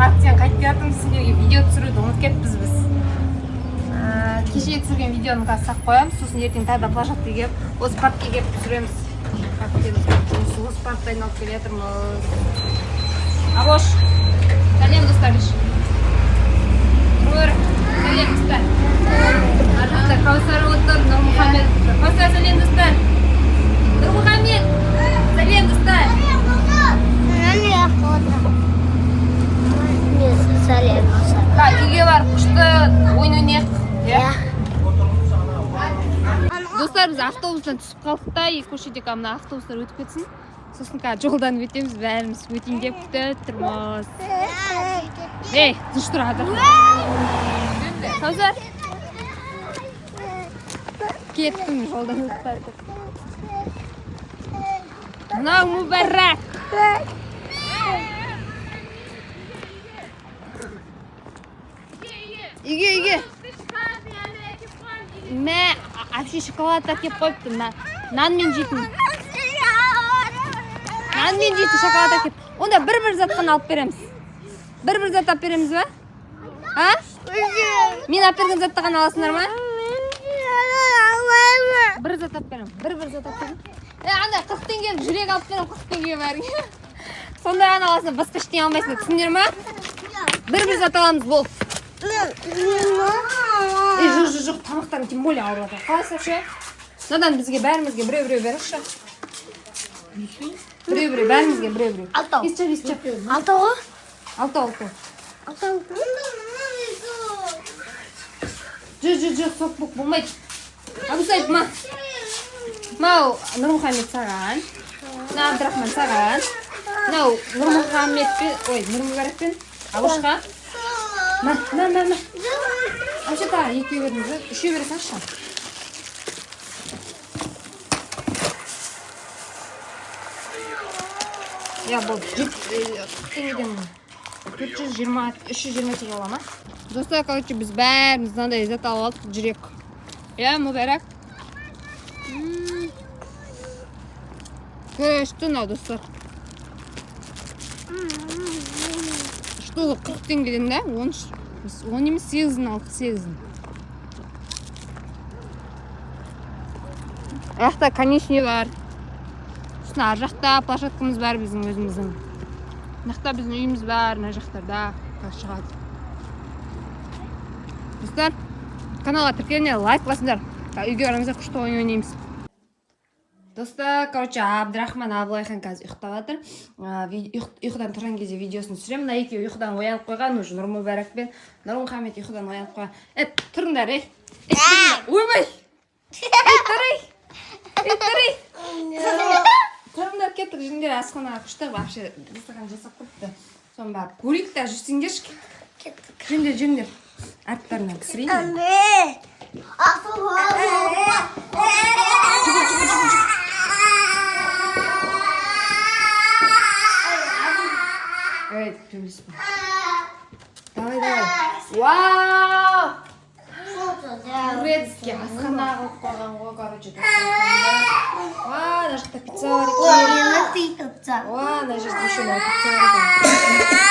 партиян қайтып жатырмыз сіздерге видео түсіруді ұмытып кетіппіз біз. Кеше түсірген видеоны қазір сақ қоямыз, сосын ертең тағы да площадка келіп, осы паркке келіп түсіреміз. Осы паркта айналып келе жатырмыз. Абош, сәлем достар деші. Сәлем достар. Арқаста Каусар отыр, Нұрмұхамед. Каусар сәлем достар. Нұрмұхамед, сәлем достар. Сәлем достар. Үйге бар, күшті ойын ойнайық. Достар, біз автобустан түсіп қалдық та, екі көшеде мына автобустар өтіп кетсін. Сосын жолдан өтеміз, бәріміз өтейін деп күтіп тұрмыз. Ей, тыныш тұрады. Каусар. Кеттім, жолдан өтіп бардық. Мынау Мүбәрак. Үйге. Мә, әпше шоколад әкеп қойыпты. Нанмен жейтін. Нанмен жейтін шоколад әкеп. Онда бір-бір заттан алып береміз. Бір-бір зат алып береміз ба? Мен алып берген затты ғана аласыңдар ма? Бір зат алып берем. Бір-бір зат алып берем. Анда 40 теңгені жүрек алып берем, 40 теңге бәрін. Сонда ғана аласыңдар, басқа ештеңе алмайсыңдар. Түсіндіңдер ма? Бір-бір зат аламыз бол. Жоқ, тамақтарын тем более ауырады. Қалайсың ше? Надан бізге бәрімізге біреу-біреу беріңізші. Біреу-біреу, бәрімізге біреу-біреу. Алтау. Естіп. Алтау ғой? Алтау. Жоқ, соқ болмайды. Абысайып ма? Мау Нұрмұхамед саған. Абдрахман саған. Мынау Нұрмұбәракпен Абушқа. На. Вообще-то, екеу беріңіз, үшеу бересіңізші. Болды, 40 теңгеден 320 теңге ала ма? Достар, короче, біз бәріміз мынандай зат алып алдық, жүрек. Мүбәрак. Күшті мынау, достар. Штуғы 40 теңгеден да, 10 емес 8-ін алдық, 8-ін. Аяқта конечный бар. Сосын ар жақта площадкамыз бар біздің өзіміздің. Мынақта біздің үйіміз бар, мына жақтарда шығады. Достар, каналға тіркеліне лайк басыңдар. Үйге барамызда күшті ойын ойнаймыз. Достар, короче, Абдрахман Абылайхан қазір ұйықтап жатыр. Ұйқыдан тұрған кезде видеосын түсіремін. Мына екеуі ұйқыдан оянып қойған, уже Нұрмұбәрак пен Нұрмұхамед ұйқыдан оянып қойған. Тұрыңдар, ойбай! Тұрай! Тұрыңдар, кеттік, жүріңдер асханаға күшті вообще дастархан жасап қойыпты. Соны барып көрейік та жүрсеңдерші. Жүріңдер. Арттарынан кісірейін. Эй, төбелеспе. Давай. Вау! Турецкий асхана қылып қойған ғой, короче. Мына жақта пицца бар екен. Мына жерде еще пицца бар екен.